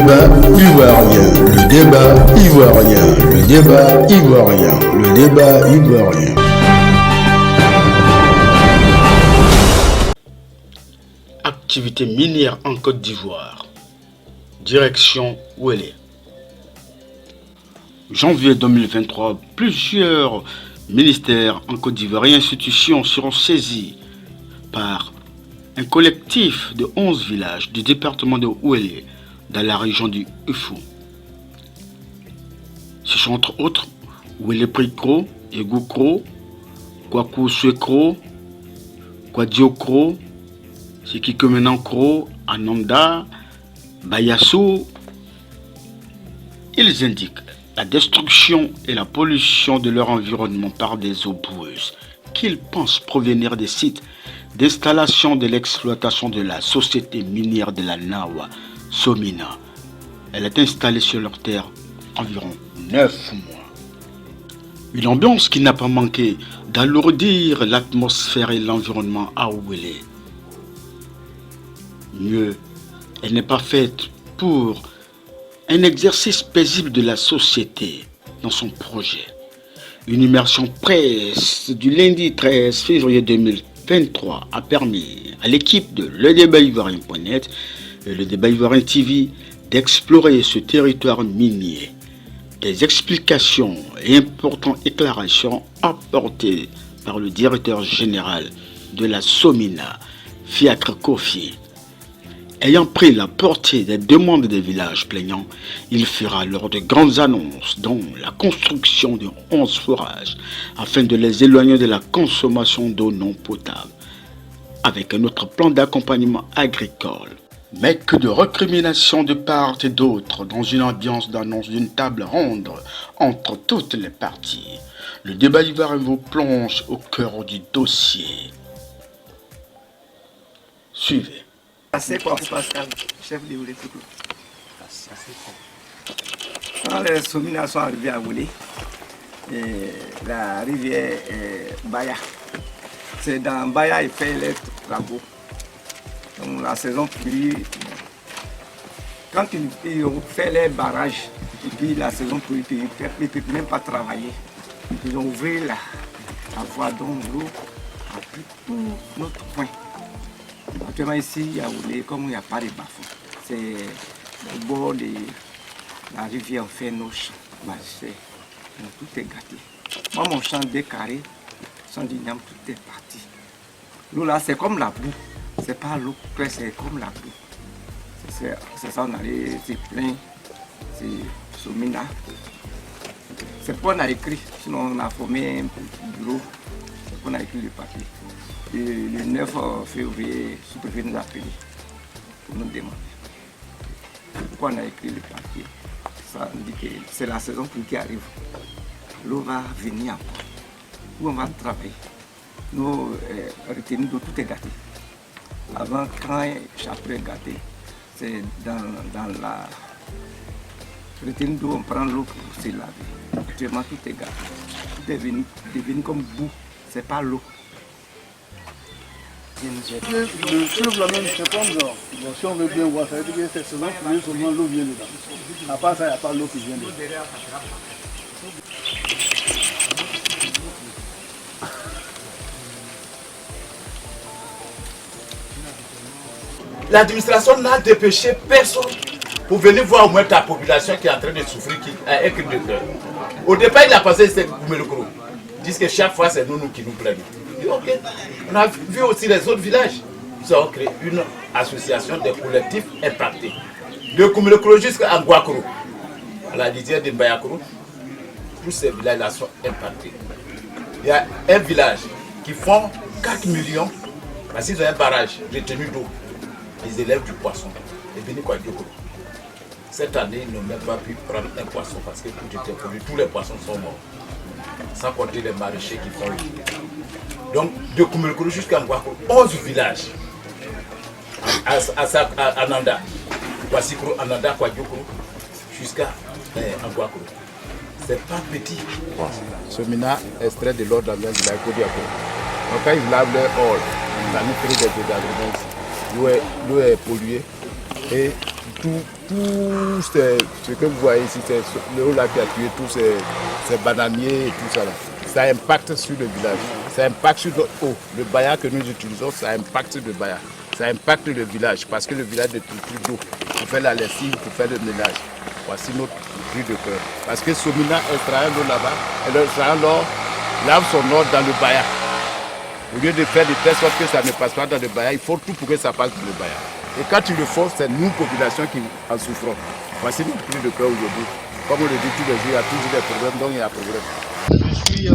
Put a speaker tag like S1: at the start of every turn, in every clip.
S1: débat ivoirien, le débat ivoirien, le débat ivoirien, le débat ivoirien.
S2: Activité minière en Côte d'Ivoire. Direction Ouélé. Janvier 2023, plusieurs ministères en Côte d'Ivoire et institutions seront saisis par un collectif de 11 villages du département de Ouélé dans la région du Ufou. Ce sont entre autres Ouélé Prikro, Egoukro, Kwakou-Suekro, Kwadiokro, Sikikomenankro, Ananda, Bayassou. Ils indiquent la destruction et la pollution de leur environnement par des eaux boueuses qu'ils pensent provenir des sites d'installation de l'exploitation de la société minière de la Nawa, Somina. Elle est installée sur leur terre environ 9 mois. Une ambiance qui n'a pas manqué d'alourdir l'atmosphère et l'environnement à Ouélé. Mieux, elle n'est pas faite pour un exercice paisible de la société dans son projet. Une immersion presse du lundi 13 février 2023 a permis à l'équipe de ledébativoirien.net et le débat ivoirien TV d'explorer ce territoire minier. Des explications et importants éclairages seront apportés par le directeur général de la Somina, Fiacre Kofi. Ayant pris la portée des demandes des villages plaignants, il fera lors de grandes annonces, dont la construction de 11 forages, afin de les éloigner de la consommation d'eau non potable, avec un autre plan d'accompagnement agricole. Mais que de recriminations de part et d'autre, dans une ambiance d'annonce d'une table ronde entre toutes les parties. Le débat ivoirien vous plonge au cœur du dossier. Suivez.
S3: C'est quoi, Pascal, chef de Ouélé Prikro. Quand les Somina sont arrivés à Ouélé, la rivière Baya, c'est dans Baya il fait les travaux. Donc la saison pluie, quand ils ont fait les barrages, et puis la saison pluie, ils ne peuvent même pas travailler. Ils ont ouvert la voie dont l'eau a pris tout notre point. Actuellement ici, à Ouélé, comme il n'y a pas de bas-fonds, c'est au bord de la rivière, on fait nos champs. Tout est gâté. Moi, mon champ décarré, sans d'igname, tout est parti. L'eau là, c'est comme la boue. C'est pas l'eau, c'est comme la boue. C'est ça, on allait, c'est plein, c'est Somina. C'est pourquoi on a écrit, sinon on a formé un petit bureau, c'est pourquoi on a écrit le papier. Et le 9 février, le sous-préfet nous a appelé pour nous demander pourquoi on a écrit le papier. Ça nous dit que c'est la saison qui arrive. L'eau va venir encore. Où on va travailler. Nos retenues d'eau, tout est gâté. Avant, quand chapeau est gâté, c'est dans la retenue d'eau, on prend l'eau pour se laver. Actuellement, tout est gâté. Tout est devenu comme boue. C'est pas l'eau.
S4: Le fleuve là même c'est comme ça. Bon, si on veut bien voir, ça veut dire que cette saison, seulement l'eau vient dedans. À part ça, il n'y a pas l'eau qui vient dedans.
S5: L'administration n'a dépêché personne pour venir voir au moins ta population qui est en train de souffrir, qui a un cri de cœur. Au départ, il a passé ce Koumelokro. Ils disent que chaque fois, c'est nous qui nous plaignons. Okay. On a vu aussi les autres villages. Ils ont créé une association de collectifs impactés. De Koumelokro jusqu'à Guakro, à la lisière de Mbayakro, tous ces villages-là sont impactés. Il y a un village qui font 4 millions parce qu'ils ont un barrage retenu d'eau. Ils élèvent du poisson. Et Béni Kouadiokro. Cette année, ils n'ont même pas pu prendre un poisson parce que tout était produit. Tous les poissons sont morts. Sans compter les maraîchers qui font le. Donc, de Koumelokro jusqu'à Ngouakro, 11 villages. À Ananda, Wasikro, Ananda, Kwadiokro, jusqu'à Ngouakro. C'est pas petit.
S6: Somina extrait de l'eau dans un village Kodiako. Donc, quand ils lavent leur or, ça nous crée des dégâts. L'eau est polluée et ce que vous voyez ici, c'est le lac qui a tué tous ces bananiers et tout ça là. Ça impacte sur le village, ça impacte sur notre eau. Le baya que nous utilisons, ça impacte le baya. Ça impacte le village parce que le village ne trouve plus d'eau pour faire la lessive, pour faire le ménage. Voici notre cri de cœur. Parce que Somina extrayant l'eau là-bas, et extrayant l'or, lave son or dans le baya. Au lieu de faire de telle sorte que ça ne passe pas dans le baya, il faut tout pour que ça passe dans le baya. Et quand tu le forces, c'est nous, population, qui en souffrons. Voici notre cri de cœur aujourd'hui. Comme on le dit tous les jours, il y a toujours des problèmes, donc il y a problème.
S7: Je suis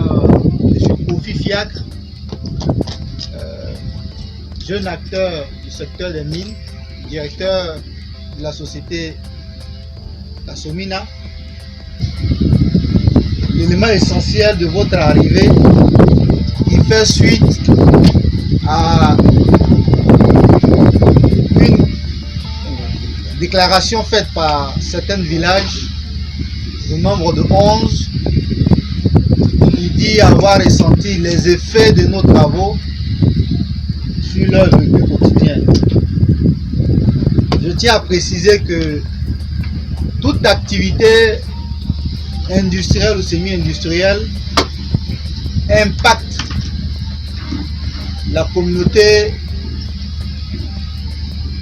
S7: Kofi Fiacre, jeune acteur du secteur des mines, directeur de la société La Somina. L'élément essentiel de votre arrivée, il fait suite à une déclaration faite par certains villages, au nombre de 11, qui dit avoir ressenti les effets de nos travaux sur leur vécu quotidien. Je tiens à préciser que toute activité industrielle ou semi-industrielle impacte la communauté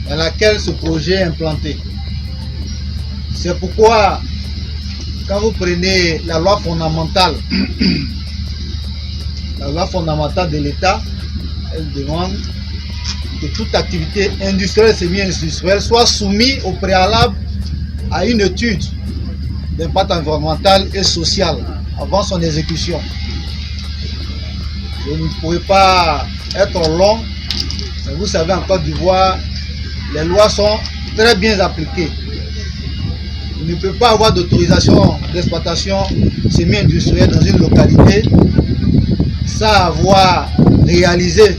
S7: dans laquelle ce projet est implanté. C'est pourquoi, quand vous prenez la loi fondamentale, de l'État, elle demande que toute activité industrielle et semi-industrielle soit soumise au préalable à une étude d'impact environnemental et social avant son exécution. Je ne pourrais pas être long, mais vous savez, en Côte d'Ivoire, les lois sont très bien appliquées. Il ne peut pas avoir d'autorisation d'exploitation semi-industrielle dans une localité sans avoir réalisé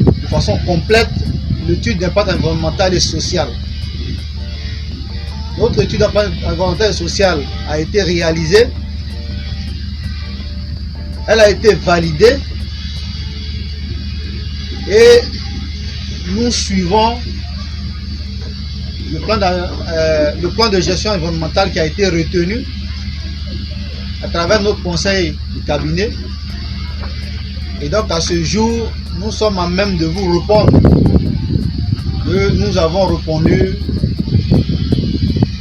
S7: de façon complète l'étude d'impact environnemental et social. Notre étude d'impact environnemental et social a été réalisée, elle a été validée et nous suivons le plan de gestion environnementale qui a été retenu à travers notre conseil de cabinet. Et donc à ce jour, nous sommes à même de vous répondre que nous avons répondu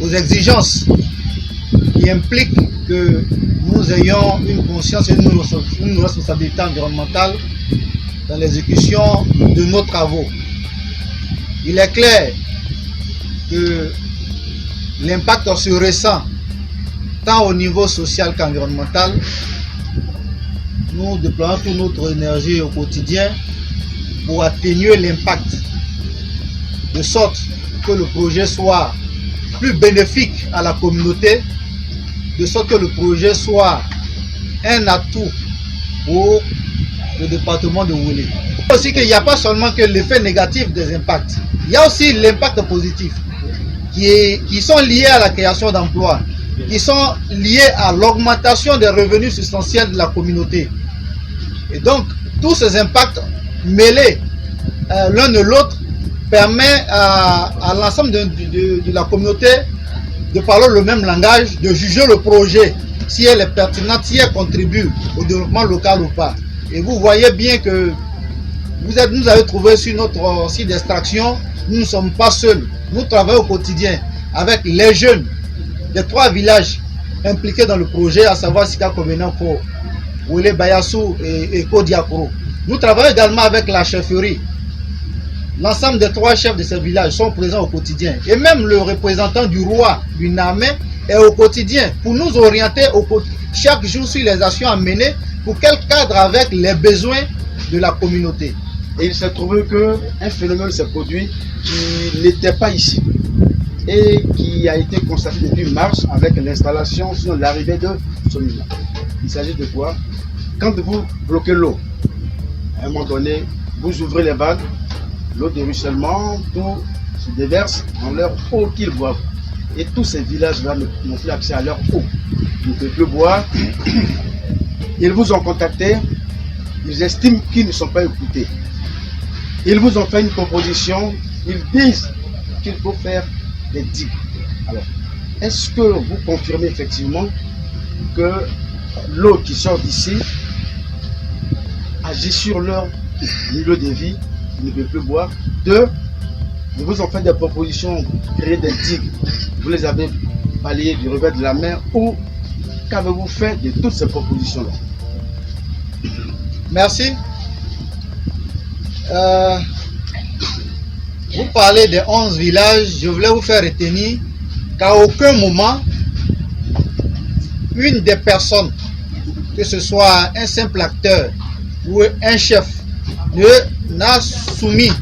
S7: aux exigences qui impliquent que nous ayons une conscience et une responsabilité environnementale dans l'exécution de nos travaux. Il est clair que l'impact se ressent tant au niveau social qu'environnemental. Nous déployons toute notre énergie au quotidien pour atténuer l'impact, de sorte que le projet soit plus bénéfique à la communauté, de sorte que le projet soit un atout pour le département de Woulé. Aussi qu'il n'y a pas seulement que l'effet négatif des impacts, il y a aussi l'impact positif qui sont liés à la création d'emplois, qui sont liés à l'augmentation des revenus substantiels de la communauté. Et donc, tous ces impacts mêlés l'un de l'autre permet à l'ensemble de la communauté de parler le même langage, de juger le projet, si elle est pertinente, si elle contribue au développement local ou pas. Et vous voyez bien que nous avez trouvé sur notre site d'extraction, nous ne sommes pas seuls. Nous travaillons au quotidien avec les jeunes des 3 villages impliqués dans le projet, à savoir Sika Kobenako, Woulé Bayassou et Kodiakoro. Nous travaillons également avec la chefferie. L'ensemble des 3 chefs de ces villages sont présents au quotidien. Et même le représentant du roi du Namé est au quotidien pour nous orienter chaque jour sur les actions à mener pour quel cadre avec les besoins de la communauté.
S2: Et il s'est trouvé qu'un phénomène s'est produit qui n'était pas ici et qui a été constaté depuis mars avec l'installation, sinon l'arrivée de Somina. Il s'agit de quoi? Quand vous bloquez l'eau, à un moment donné, vous ouvrez les vannes, l'eau de ruissellement, tout se déverse dans leur eau qu'ils boivent. Et tous ces villages-là n'ont plus accès à leur eau. Ils ne peuvent plus boire. Ils vous ont contacté, ils estiment qu'ils ne sont pas écoutés. Ils vous ont fait une proposition, ils disent
S8: qu'il faut faire des digues. Alors, est-ce que vous confirmez effectivement que l'eau qui sort d'ici agit sur leur milieu de vie, ils ne peuvent plus boire? Deux, ils vous ont fait des propositions, créer des digues, vous les avez balayées du revers de la main, ou qu'avez-vous fait de toutes ces propositions-là?
S7: Merci. Vous parlez des 11 villages, je voulais vous faire retenir qu'à aucun moment, une des personnes, que ce soit un simple acteur ou un chef, n'a soumis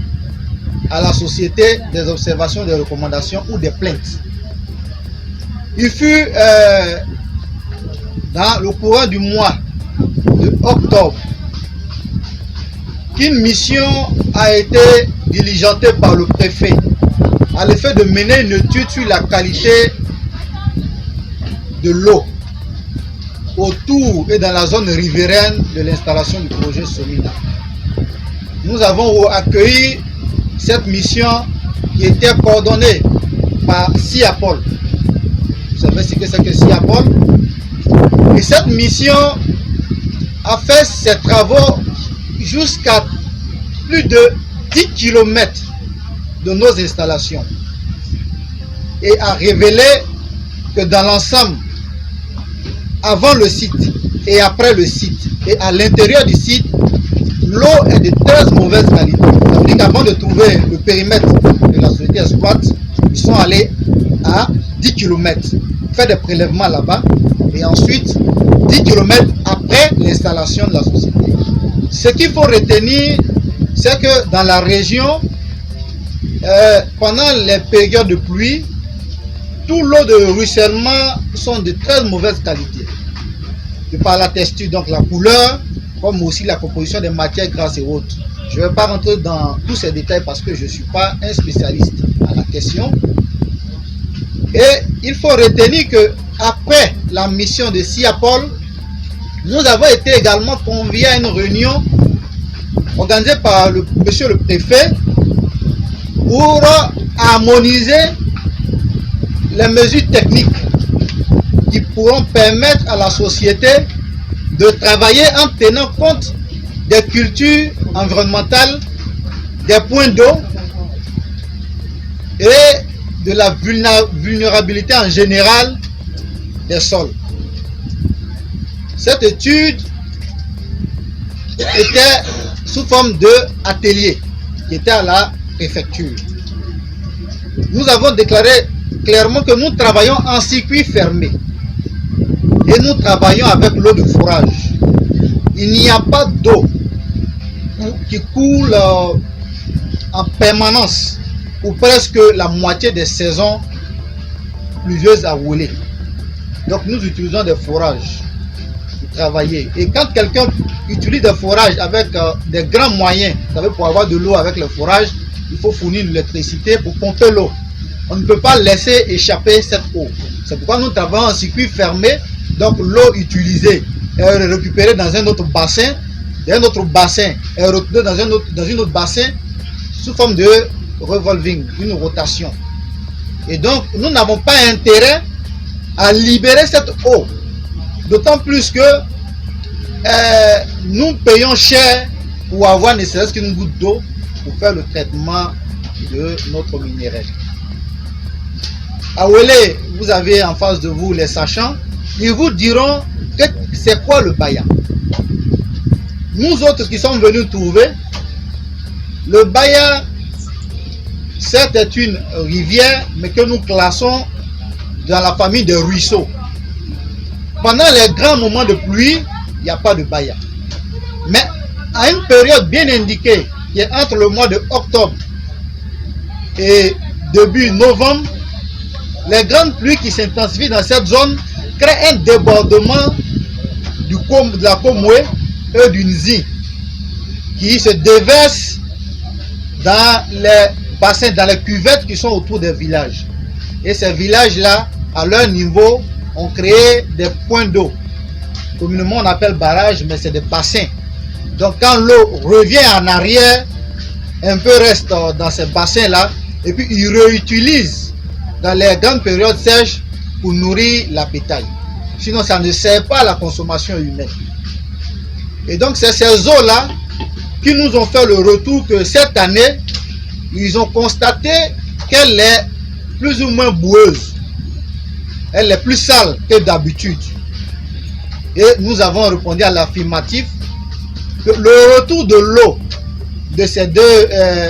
S7: à la société des observations, des recommandations ou des plaintes. Il fut dans le courant du mois de octobre qu'une mission a été diligentée par le préfet à l'effet de mener une étude sur la qualité de l'eau autour et dans la zone riveraine de l'installation du projet Somina. Nous avons accueilli cette mission qui était coordonnée par SIAPOL. Vous savez ce que c'est que SIAPOL? Et cette mission a fait ses travaux jusqu'à plus de 10 km de nos installations et a révélé que dans l'ensemble, avant le site et après le site et à l'intérieur du site, l'eau est de très mauvaise qualité. Ça veut dire qu'avant de trouver le périmètre de la société exploite, ils sont allés à 10 km, faire des prélèvements là-bas et ensuite 10 km après l'installation de la société. Ce qu'il faut retenir, c'est que dans la région, pendant les périodes de pluie, tout l'eau de ruissellement sont de très mauvaise qualité. De par la texture, donc la couleur, comme aussi la composition des matières grasses et autres. Je ne vais pas rentrer dans tous ces détails parce que je ne suis pas un spécialiste à la question. Et il faut retenir que après la mission de SIAPOL, nous avons été également conviés à une réunion organisée par monsieur le préfet pour harmoniser les mesures techniques qui pourront permettre à la société de travailler en tenant compte des cultures environnementales, des points d'eau et de la vulnérabilité en général des sols. Cette étude était sous forme d'atelier qui était à la préfecture. Nous avons déclaré clairement que nous travaillons en circuit fermé et nous travaillons avec l'eau de forage. Il n'y a pas d'eau qui coule en permanence ou presque la moitié des saisons pluvieuses à rouler. Donc nous utilisons des forages pour travailler. Et quand quelqu'un utilise des forages avec des grands moyens, vous savez, pour avoir de l'eau avec le forage, il faut fournir de l'électricité pour pomper l'eau. On ne peut pas laisser échapper cette eau. C'est pourquoi nous travaillons en circuit fermé. Donc l'eau utilisée est récupérée dans un autre bassin. Et un autre bassin est retenue dans un autre bassin sous forme de revolving, une rotation. Et donc nous n'avons pas intérêt à libérer cette eau. D'autant plus que nous payons cher pour avoir ne serait-ce qu'une goutte d'eau pour faire le traitement de notre minerai. À Ouélé, vous avez en face de vous les sachants, ils vous diront que c'est quoi le Baya. Nous autres qui sommes venus trouver, le Baya, certes est une rivière, mais que nous classons dans la famille des ruisseaux. Pendant les grands moments de pluie, il n'y a pas de Baya. Mais à une période bien indiquée, qui est entre le mois de octobre et début novembre, les grandes pluies qui s'intensifient dans cette zone créent un débordement de la Komoué et du Nzi qui se déverse dans les bassins, dans les cuvettes qui sont autour des villages. Et ces villages-là, à leur niveau, ont créé des points d'eau. Communément, on appelle barrages, mais c'est des bassins. Donc, quand l'eau revient en arrière, un peu reste dans ces bassins-là, et puis ils réutilisent dans les grandes périodes sèches pour nourrir la bétail. Sinon, ça ne sert pas à la consommation humaine. Et donc, c'est ces eaux-là qui nous ont fait le retour que cette année, ils ont constaté qu'elle est plus ou moins boueuse. Elle est plus sale que d'habitude. Et nous avons répondu à l'affirmatif que le retour de l'eau de ces deux,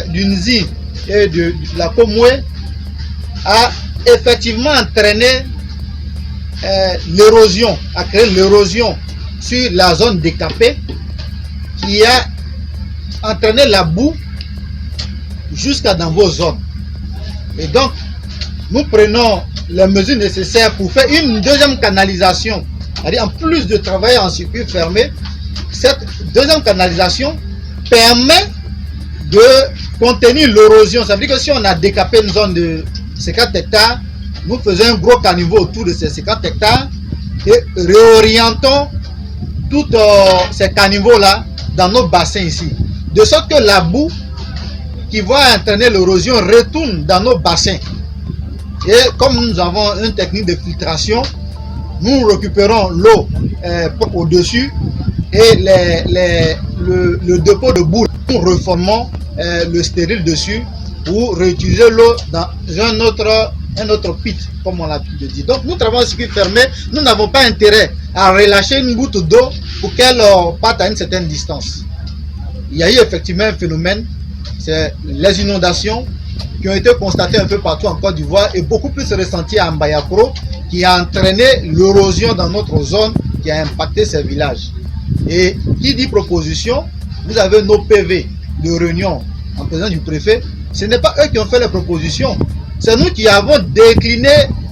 S7: du Nzi et de la Komoué, a effectivement entraîné l'érosion, a créé l'érosion sur la zone décapée qui a entraîné la boue jusqu'à dans vos zones. Et donc, nous prenons les mesures nécessaires pour faire une deuxième canalisation. C'est-à-dire, en plus de travailler en circuit fermé, cette deuxième canalisation permet de contenir l'érosion. Ça veut dire que si on a décapé une zone de 50 hectares, nous faisons un gros caniveau autour de ces 50 hectares et réorientons tous ces caniveaux-là dans nos bassins ici. De sorte que la boue qui va entraîner l'érosion retourne dans nos bassins. Et comme nous avons une technique de filtration, nous récupérons l'eau au-dessus et le dépôt de boue, nous reformons le stérile dessus pour réutiliser l'eau dans un autre pit, comme on l'a pu dire. Donc nous travaillons en circuit fermé, nous n'avons pas intérêt à relâcher une goutte d'eau pour qu'elle parte à une certaine distance. Il y a eu effectivement un phénomène, c'est les inondations qui ont été constatées un peu partout en Côte d'Ivoire et beaucoup plus ressenties à Mbayakro, qui a entraîné l'érosion dans notre zone, qui a impacté ces villages. Et qui dit proposition, vous avez nos PV de réunion en présence du préfet. Ce n'est pas eux qui ont fait les propositions, c'est nous qui avons décliné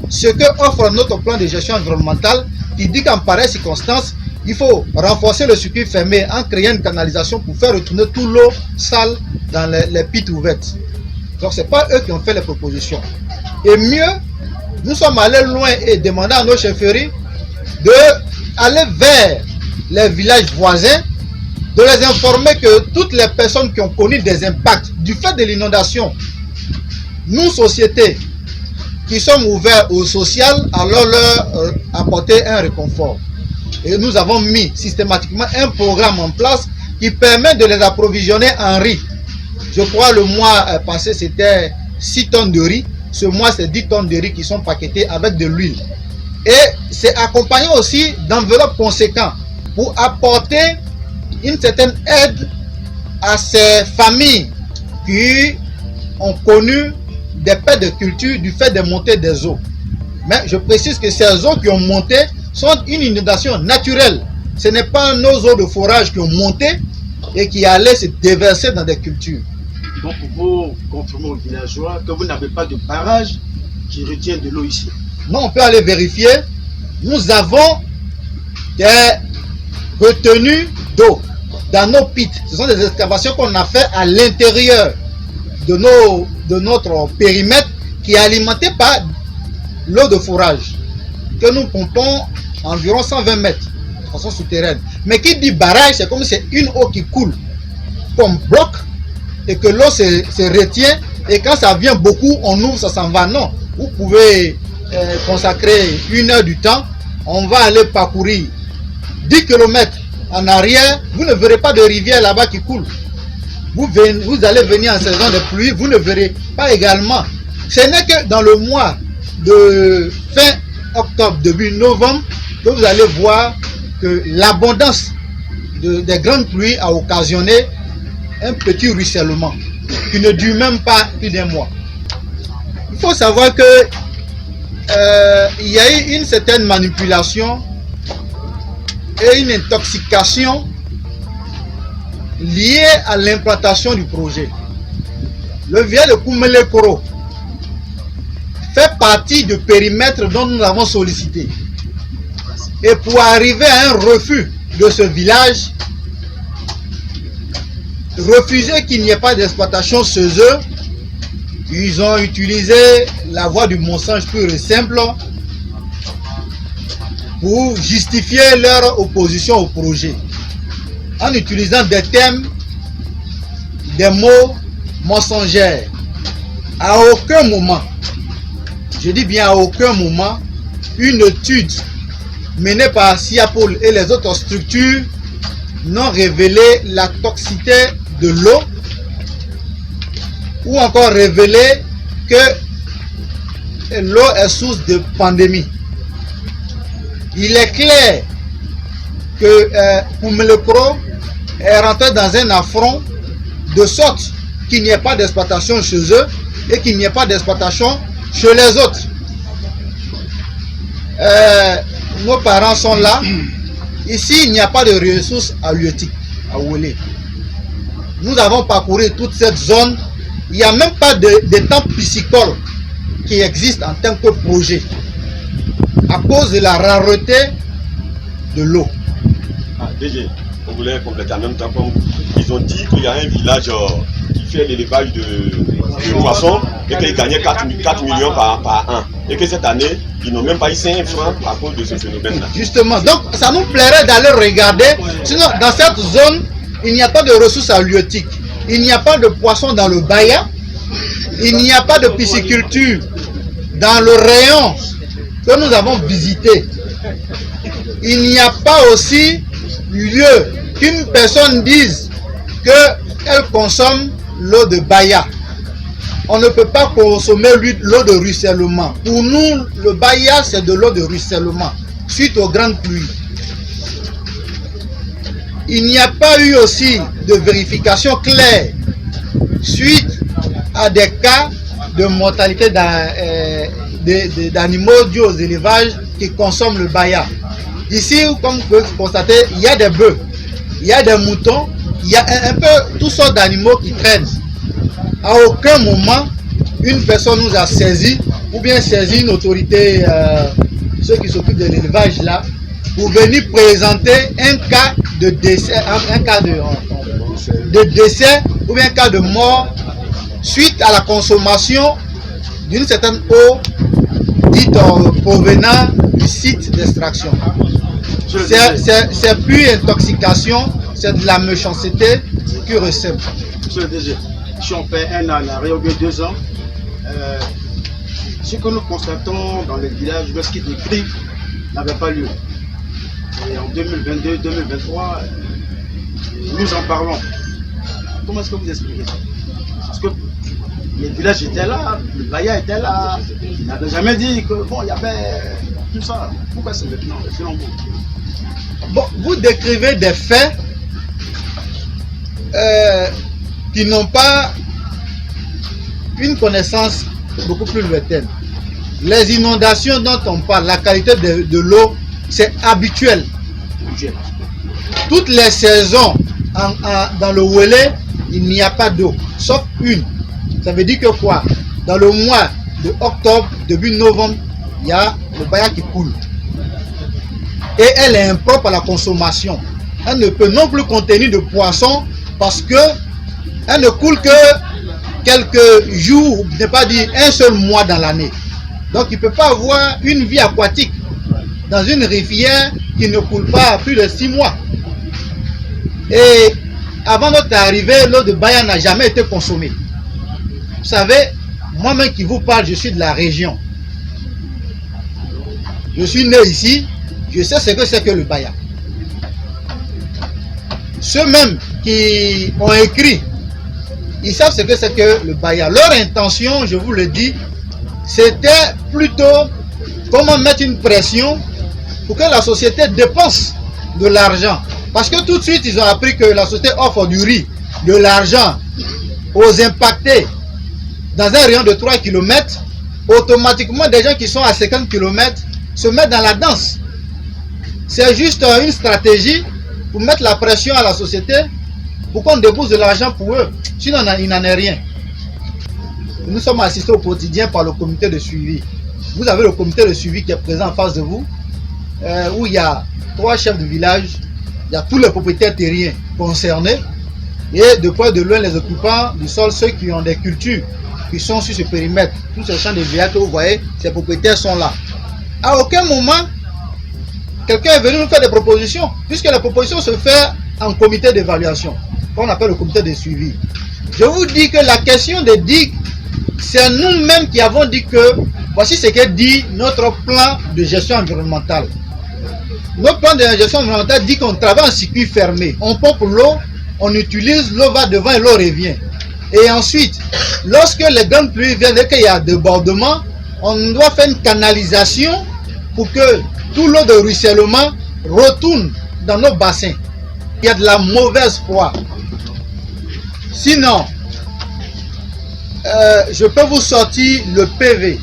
S7: ce que offre notre plan de gestion environnementale, qui dit qu'en pareille circonstance, il faut renforcer le circuit fermé en créant une canalisation pour faire retourner toute l'eau sale dans les pits ouvertes. Donc ce n'est pas eux qui ont fait les propositions. Et mieux, nous sommes allés loin et demandé à nos chefferies d'aller vers les villages voisins, de les informer que toutes les personnes qui ont connu des impacts du fait de l'inondation, nous, sociétés, qui sommes ouverts au social, alors leur apporter un réconfort. Et nous avons mis systématiquement un programme en place qui permet de les approvisionner en riz. Je crois le mois passé, c'était 6 tonnes de riz. Ce mois, c'est 10 tonnes de riz qui sont paquetées avec de l'huile. Et c'est accompagné aussi d'enveloppes conséquentes pour apporter une certaine aide à ces familles qui ont connu des pertes de culture du fait de montée des eaux. Mais je précise que ces eaux qui ont monté sont une inondation naturelle. Ce n'est pas nos eaux de forage qui ont monté et qui allaient se déverser dans des cultures.
S8: Donc vous confirmez aux villageois que vous n'avez pas de barrage qui retient de l'eau ici.
S7: Non, on peut aller vérifier. Nous avons des retenues d'eau dans nos pits. Ce sont des excavations qu'on a fait à l'intérieur de notre périmètre qui est alimenté par l'eau de forage que nous pompons environ 120 mètres de façon souterraine. Mais qui dit barrage, c'est comme si c'est une eau qui coule comme bloc et que l'eau se retient et quand ça vient beaucoup, on ouvre, ça s'en va. Non, vous pouvez consacrer 1 heure du temps, on va aller parcourir 10 km en arrière, vous ne verrez pas de rivière là-bas qui coule. Vous allez venir en saison de pluie, vous ne verrez pas également. Ce n'est que dans le mois de fin octobre, début novembre, que vous allez voir que l'abondance des grandes pluies a occasionné un petit ruissellement qui ne dure même pas plus d'1 mois. Il faut savoir que il y a eu une certaine manipulation et une intoxication liée à l'implantation du projet. Le village de Koumelekoro fait partie du périmètre dont nous avons sollicité. Et pour arriver à un refus de ce village, refuser qu'il n'y ait pas d'exploitation chez eux, ils ont utilisé la voie du mensonge pur et simple pour justifier leur opposition au projet, en utilisant des termes, des mots mensongers. à aucun moment, je dis bien à aucun moment, une étude menée par SIAPOL et les autres structures n'ont révélé la toxicité de l'eau ou encore révélé que l'eau est source de pandémie. Il est clair que Oumelekro est rentré dans un affront de sorte qu'il n'y ait pas d'exploitation chez eux et qu'il n'y ait pas d'exploitation chez les autres. Nos parents sont là. Ici, il n'y a pas de ressources halieutiques à Ouélé. Nous avons parcouru toute cette zone. Il n'y a même pas d'étang piscicole qui existe en tant que projet à cause de la rareté de l'eau.
S9: DG, on voulait compléter en même temps, comme ils ont dit qu'il y a un village qui fait l'élevage de poissons et qu'il gagnait 4 millions par an. Et que cette année, ils n'ont même pas eu 5 francs à cause de ce phénomène-là.
S7: Justement, donc ça nous plairait d'aller regarder. Sinon, dans cette zone, il n'y a pas de ressources halieutiques. Il n'y a pas de poissons dans le Baya. Il n'y a pas de pisciculture dans le rayon que nous avons visité. Il n'y a pas aussi lieu qu'une personne dise qu'elle consomme l'eau de Baya. On ne peut pas consommer l'eau de ruissellement. Pour nous, le Baya, c'est de l'eau de ruissellement, suite aux grandes pluies. Il n'y a pas eu aussi de vérification claire suite à des cas de mortalité d'animaux dus aux élevages qui consomment le Baya. Ici, comme vous pouvez constater, il y a des bœufs, il y a des moutons, il y a un peu toutes sortes d'animaux qui traînent. À aucun moment, une personne nous a saisi, ou bien saisi une autorité, ceux qui s'occupent de l'élevage là, pour venir présenter un cas de décès, un cas de décès, ou bien un cas de mort, suite à la consommation d'une certaine eau dite provenant du site d'extraction. C'est plus intoxication, c'est de la méchanceté qui recèle.
S8: Monsieur le DG, si on fait un an, ou bien 2 ans, ce que nous constatons dans les villages, ce qu'ils décrivent, n'avait pas lieu. Et en 2022-2023, nous en parlons. Comment est-ce que vous expliquez ça? Parce que les villages étaient là, le Baya était là, il n'avait jamais dit que bon, il y avait tout ça. Pourquoi c'est maintenant, selon vous?
S7: Bon, vous décrivez des faits qui n'ont pas une connaissance beaucoup plus lointaine. Les inondations dont on parle, la qualité de l'eau, c'est habituel. Toutes les saisons dans le Ouélé, il n'y a pas d'eau, sauf une. Ça veut dire que quoi? Dans le mois de octobre, début novembre, il y a le Baya qui coule. Et elle est impropre à la consommation. Elle ne peut non plus contenir de poissons parce que elle ne coule que quelques jours, ne pas dire un seul mois dans l'année. Donc il ne peut pas avoir une vie aquatique dans une rivière qui ne coule pas plus de 6 mois. Et avant notre arrivée, l'eau de Baya n'a jamais été consommée. Vous savez, moi-même qui vous parle, je suis de la région. Je suis né ici, je sais ce que c'est que le Baya. Ceux mêmes qui ont écrit, ils savent ce que c'est que le Baya. Leur intention, je vous le dis, c'était plutôt comment mettre une pression pour que la société dépense de l'argent. Parce que tout de suite, ils ont appris que la société offre du riz, de l'argent aux impactés dans un rayon de 3 km. Automatiquement, des gens qui sont à 50 km se mettent dans la danse. C'est juste une stratégie pour mettre la pression à la société pour qu'on débourse de l'argent pour eux. Sinon, il n'en est rien. Nous sommes assistés au quotidien par le comité de suivi. Vous avez le comité de suivi qui est présent en face de vous, où il y a 3 chefs de village, il y a tous les propriétaires terriens concernés, et de près de loin les occupants du sol, ceux qui ont des cultures qui sont sur ce périmètre. Tous ces champs de village que vous voyez, ces propriétaires sont là. À aucun moment, quelqu'un est venu nous faire des propositions, puisque la proposition se fait en comité d'évaluation, qu'on appelle le comité de suivi. Je vous dis que la question des digues c'est nous-mêmes qui avons dit que voici ce que dit notre plan de gestion environnementale. Notre plan de gestion environnementale dit qu'on travaille en circuit fermé. On pompe l'eau, on utilise, l'eau va devant et l'eau revient. Et ensuite, lorsque les grandes pluies viennent et qu'il y a débordement, on doit faire une canalisation pour que tout l'eau de ruissellement retourne dans nos bassins. Il y a de la mauvaise foi. Sinon, je peux vous sortir le PV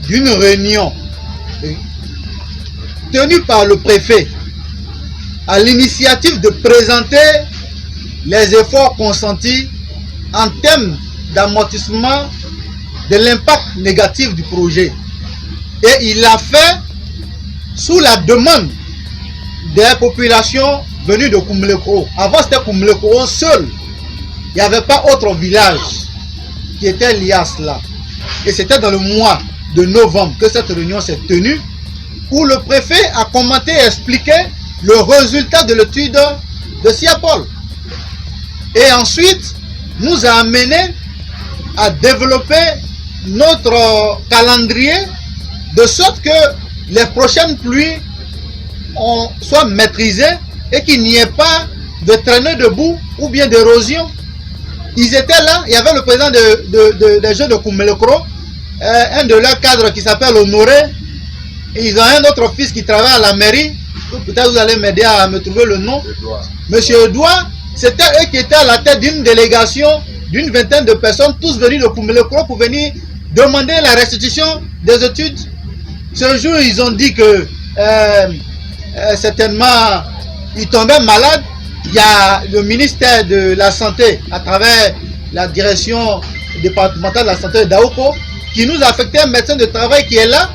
S7: d'une réunion tenue par le préfet à l'initiative de présenter les efforts consentis en termes d'amortissement de l'impact négatif du projet. Et il l'a fait sous la demande des populations venues de Koumlekro. Avant, c'était Koumlekro seul. Il n'y avait pas autre village qui était lié à cela. Et c'était dans le mois de novembre que cette réunion s'est tenue, où le préfet a commenté et expliqué le résultat de l'étude de Siapol. Et ensuite, nous a amené à développer notre calendrier de sorte que les prochaines pluies soient maîtrisées et qu'il n'y ait pas de traînée de boue ou bien d'érosion. Ils étaient là, il y avait le président des jeunes de Koumlekro, un de leurs cadres qui s'appelle Honoré, et ils ont un autre fils qui travaille à la mairie, peut-être vous allez m'aider à me trouver le nom, Monsieur Edouard. C'était eux qui étaient à la tête d'une délégation d'une vingtaine de personnes, tous venus de Koumlekro pour venir demander la restitution des études. Ce jour, ils ont dit que certainement, ils tombaient malades. Il y a le ministère de la Santé, à travers la direction départementale de la santé de Daoko, qui nous a affecté un médecin de travail qui est là,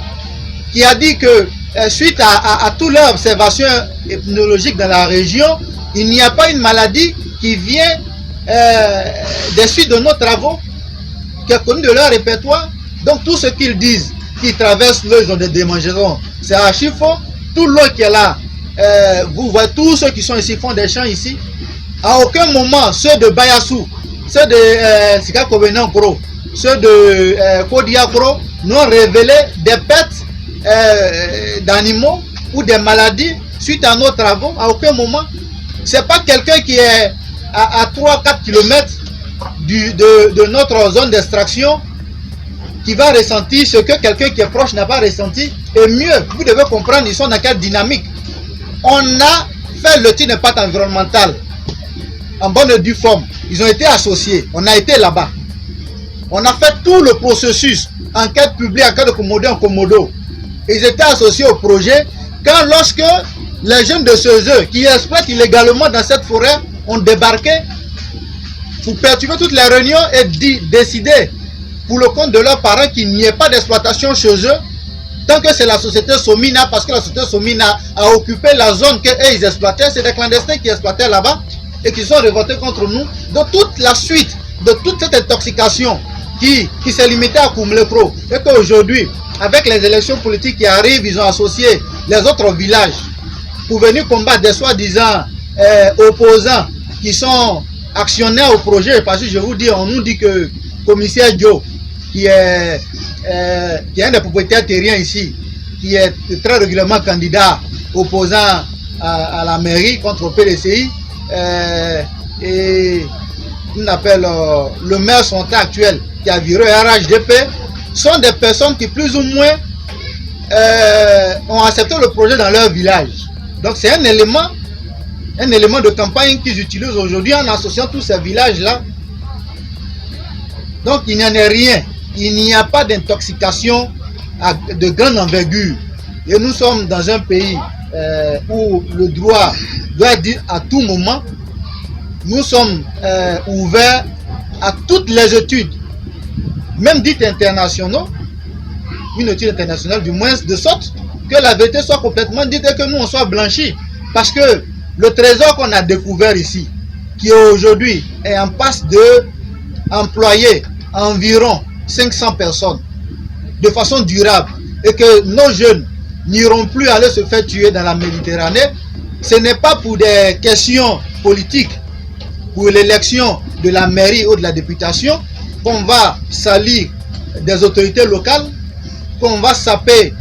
S7: qui a dit que suite à toutes leurs observations épidémiologiques dans la région, il n'y a pas une maladie qui vient des suites de nos travaux, qui est connue de leur répertoire. Donc tout ce qu'ils disent, qui traversent l'eau, ils ont des démangerons. C'est archi faux. Tout l'eau qui est là, vous voyez, tous ceux qui sont ici font des champs ici. À aucun moment, ceux de Bayassou, ceux de Sikakobenankro, ceux de Kodiakro n'ont révélé des pertes d'animaux ou des maladies suite à nos travaux. À aucun moment. C'est pas quelqu'un qui est à 3-4 km de notre zone d'extraction qui va ressentir ce que quelqu'un qui est proche n'a pas ressenti. Et mieux, vous devez comprendre, ils sont dans quelle dynamique. On a fait le tir d'impact environnemental en bonne et due forme. Ils ont été associés. On a été là-bas. On a fait tout le processus. Enquête publique, enquête de Komodo en Komodo. Ils étaient associés au projet. Quand lorsque les jeunes de Sezeu qui exploitent illégalement dans cette forêt ont débarqué pour perturber toutes les réunions et décider pour le compte de leurs parents qu'il n'y ait pas d'exploitation chez eux, tant que c'est la société Somina, parce que la société Somina a occupé la zone qu'ils exploitaient, c'est des clandestins qui exploitaient là-bas et qui sont révoltés contre nous. Donc toute la suite de toute cette intoxication qui s'est limitée à Koumlekro, et qu'aujourd'hui, avec les élections politiques qui arrivent, ils ont associé les autres villages pour venir combattre des soi-disant opposants qui sont actionnaires au projet. Parce que je vous dis, on nous dit que commissaire Joe, qui est un des propriétaires terriens ici, qui est très régulièrement candidat opposant à la mairie contre le PDCI, et on appelle le maire Sonta actuel, qui a viré RHDP, sont des personnes qui plus ou moins ont accepté le projet dans leur village. Donc c'est un élément de campagne qu'ils utilisent aujourd'hui en associant tous ces villages-là. Donc il n'y en a rien. Il n'y a pas d'intoxication de grande envergure. Et nous sommes dans un pays où le droit doit dire à tout moment. Nous sommes ouverts à toutes les études, même dites internationaux, une étude internationale du moins, de sorte que la vérité soit complètement dite et que nous on soit blanchis. Parce que le trésor qu'on a découvert ici, qui aujourd'hui est en passe de employer environ 500 personnes de façon durable, et que nos jeunes n'iront plus aller se faire tuer dans la Méditerranée, ce n'est pas pour des questions politiques, pour l'élection de la mairie ou de la députation, qu'on va salir des autorités locales, qu'on va saper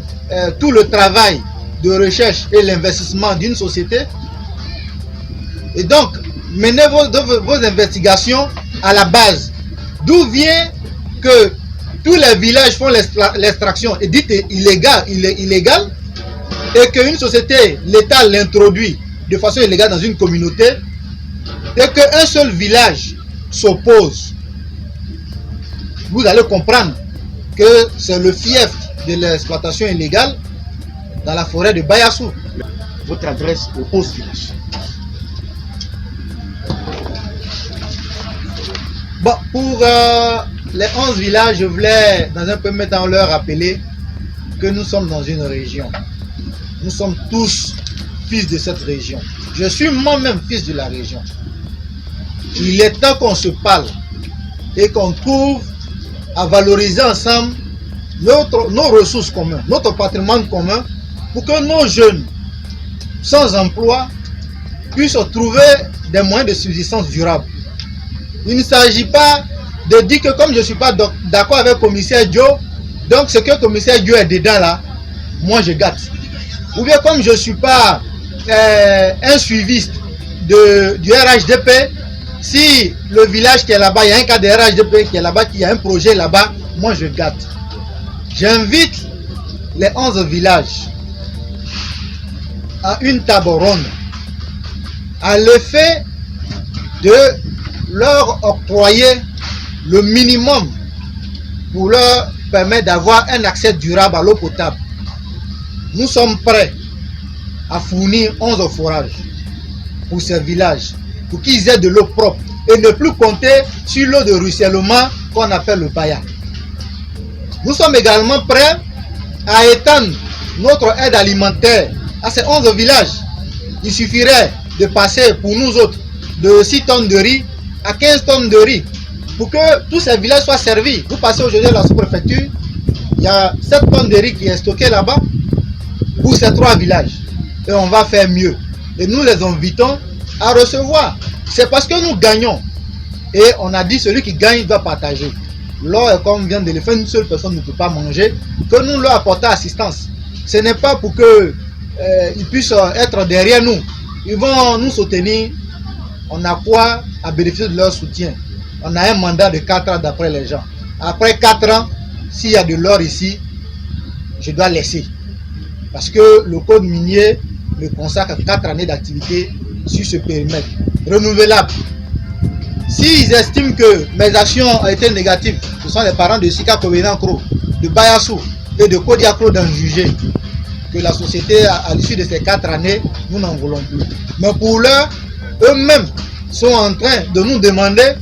S7: tout le travail de recherche et l'investissement d'une société. Et donc, menez vos investigations à la base. D'où vient que tous les villages font l'extraction et dit illégale, et qu'une société, l'État l'introduit de façon illégale dans une communauté, et qu'un seul village s'oppose. Vous allez comprendre que c'est le fief de l'exploitation illégale dans la forêt de Bayassou.
S8: Votre adresse au 11 villages.
S7: Bon, pour les 11 villages, je voulais dans un premier temps leur rappeler que nous sommes dans une région. Nous sommes tous fils de cette région. Je suis moi-même fils de la région. Il est temps qu'on se parle et qu'on trouve à valoriser ensemble nos ressources communes, notre patrimoine commun, pour que nos jeunes sans emploi puissent trouver des moyens de subsistance durable. Il ne s'agit pas de dire que comme je ne suis pas d'accord avec le commissaire Joe, donc ce que le commissaire Joe est dedans là, moi je gâte. Ou bien comme je ne suis pas un suiviste du RHDP, si le village qui est là-bas, il y a un cas de RHDP qui est là-bas, qui a un projet là-bas, moi je gâte. J'invite les 11 villages à une table ronde à l'effet de leur octroyer le minimum pour leur permettre d'avoir un accès durable à l'eau potable. Nous sommes prêts à fournir 11 forages pour ces villages, pour qu'ils aient de l'eau propre et ne plus compter sur l'eau de ruissellement qu'on appelle le baya. Nous sommes également prêts à étendre notre aide alimentaire à ces 11 villages. Il suffirait de passer pour nous autres de 6 tonnes de riz à 15 tonnes de riz pour que tous ces villages soient servis. Vous passez aujourd'hui à la sous-préfecture, il y a 7 tonnes de riz qui est stocké là-bas pour ces 3 villages. Et on va faire mieux. Et nous les invitons à recevoir. C'est parce que nous gagnons. Et on a dit celui qui gagne doit partager. Lors, comme vient de le faire, une seule personne ne peut pas manger, que nous leur apportons assistance. Ce n'est pas pour qu'ils puissent être derrière nous. Ils vont nous soutenir. On a quoi à bénéficier de leur soutien. On a un mandat de 4 ans d'après les gens. Après 4 ans, s'il y a de l'or ici, je dois laisser. Parce que le code minier me consacre 4 années d'activité sur ce périmètre. Renouvelable. S'ils estiment que mes actions ont été négatives, ce sont les parents de Sika Kobenankro, de Bayassou et de Kodiakro d'en juger. Que la société, à l'issue de ces 4 années, nous n'en voulons plus. Mais pour l'heure, eux-mêmes sont en train de nous demander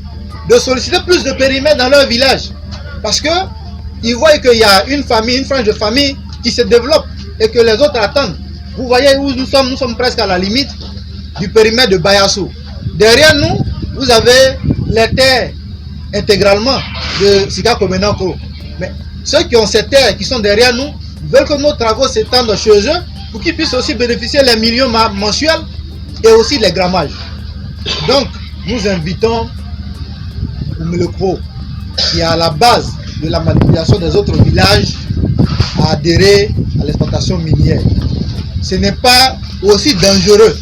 S7: de solliciter plus de périmètres dans leur village. Parce qu'ils voient qu'il y a une famille, une frange de famille qui se développe et que les autres attendent. Vous voyez où nous sommes presque à la limite du périmètre de Bayassou. Derrière nous, vous avez les terres intégralement de Sika Kobenankro. Mais ceux qui ont ces terres qui sont derrière nous veulent que nos travaux s'étendent chez eux pour qu'ils puissent aussi bénéficier des millions mensuels et aussi les grammages. Donc, nous invitons Oumelekro, qui est à la base de la manipulation des autres villages, à adhérer à l'exploitation minière. Ce n'est pas aussi dangereux,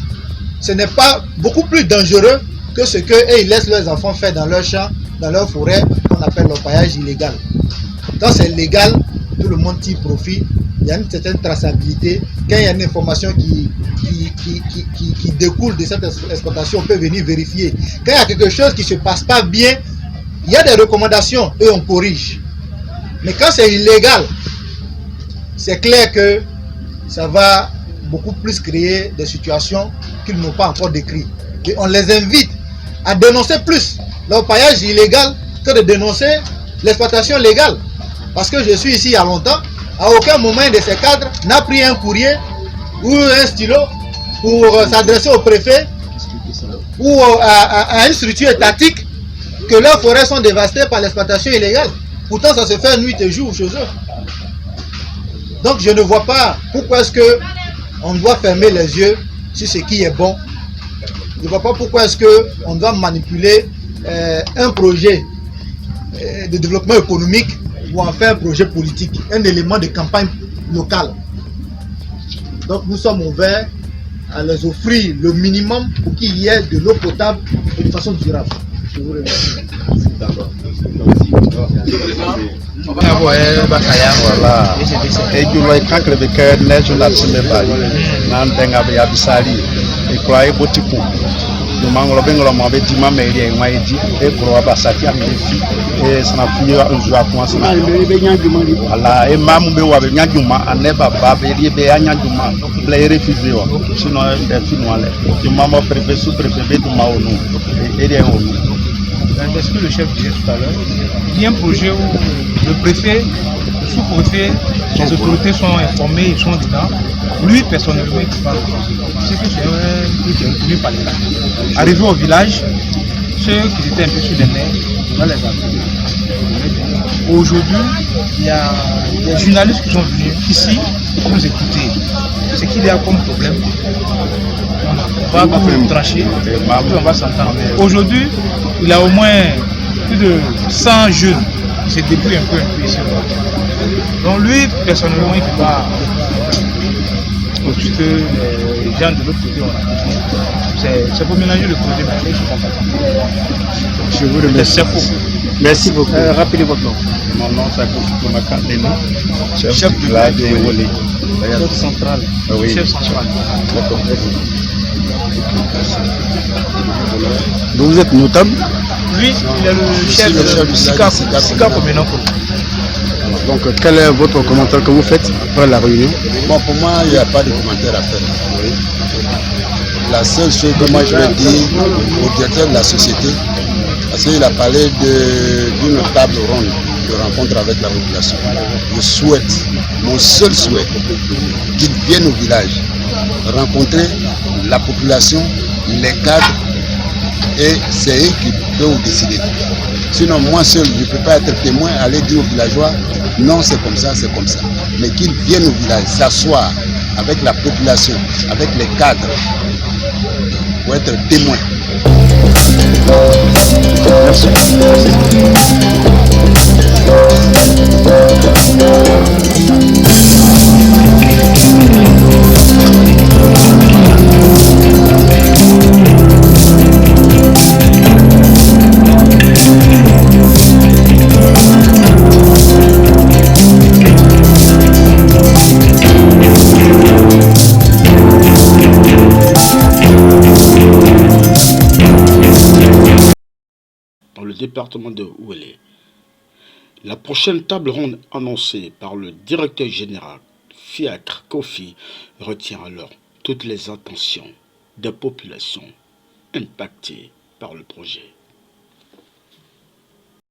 S7: ce n'est pas beaucoup plus dangereux que ce qu'ils laissent leurs enfants faire dans leurs champs, dans leurs forêts, qu'on appelle l'orpaillage illégal. Quand c'est légal, tout le monde tire profit, il y a une certaine traçabilité. Quand il y a une information qui découle de cette exploitation, on peut venir vérifier. Quand il y a quelque chose qui ne se passe pas bien, il y a des recommandations et on corrige. Mais quand c'est illégal, c'est clair que ça va beaucoup plus créer des situations qu'ils n'ont pas encore décrites. Et on les invite à dénoncer plus l'orpaillage illégal que de dénoncer l'exploitation légale. Parce que je suis ici il y a longtemps, à aucun moment de ces cadres n'a pris un courrier ou un stylo pour s'adresser au préfet ou à une structure étatique que leurs forêts sont dévastées par l'exploitation illégale. Pourtant ça se fait nuit et jour chez eux. Donc je ne vois pas pourquoi est-ce qu'on doit fermer les yeux sur ce qui est bon. Je ne vois pas pourquoi est-ce qu'on doit manipuler un projet de développement économique ou en faire un projet politique, un élément de campagne locale. Donc nous sommes ouverts à les offrir le minimum pour qu'il y ait de l'eau potable et de façon durable. Je vous remercie. D'accord.
S10: Voilà. Et tu vois quand le béquet neige la semaine passée, n'en tenga bien bisali. Et croyez botipo. Nous mangeons bien le mauvais dimanche mais il y a un maïdi et croyez pas ça qui a mis et ça n'a fini un jour à commencer. Allah et maman me voit bien du mal, on n'est pas il y a bien du mal. Les réfugiés, sinon des finnois. Tu m'as préféré sous-préféré de Maono et des Ono.
S11: C'est ce que le chef disait tout à l'heure. Il y a un projet où le préfet, le sous-préfet, les autorités sont informées, ils sont dedans. Lui, personnellement, il ne peut pas. C'est que c'est un truc qui est retenu par l'État. Arrivé au village, ceux qui étaient un peu sur les mers, on va les appeler. Aujourd'hui, il y a des journalistes qui sont venus ici pour nous écouter. Ce qu'il y a comme problème, on va vous trancher, on va s'entendre. Aujourd'hui, il y a au moins plus de 100 jeunes qui se débrouillent un peu ici. Donc lui, personnellement, il ne peut pas. Parce que les gens de l'autre côté ont la c'est pour mélanger le projet, mais ils sont compétents.
S10: Je vous remercie. Merci beaucoup.
S11: Rappelez votre nom.
S10: Mon nom, c'est Kouma Kandeli,
S11: chef
S10: de village de Wole.
S11: Chef central.
S10: Oui.
S11: Chef central.
S10: D'accord.
S8: Donc vous êtes notable?
S11: Lui, il est le chef de Sika Komenoko.
S8: Donc quel est votre commentaire que vous faites après la réunion?
S1: Bon, pour moi, il n'y a pas de commentaire à faire. Oui. La seule chose que moi je vais dire au directeur de la société, parce qu'il a parlé d'une table ronde de rencontre avec la population. Je souhaite, mon seul souhait, qu'il vienne au village, rencontrer la population, les cadres, et c'est eux qui peuvent décider. Sinon, moi seul, je ne peux pas être témoin, aller dire aux villageois, non, c'est comme ça, c'est comme ça. Mais qu'ils viennent au village, s'asseoir avec la population, avec les cadres, pour être témoins.
S8: Merci.
S2: Département de Wole. La prochaine table ronde annoncée par le directeur général Fiacre Kofi retient alors toutes les attentions des populations impactées par le projet.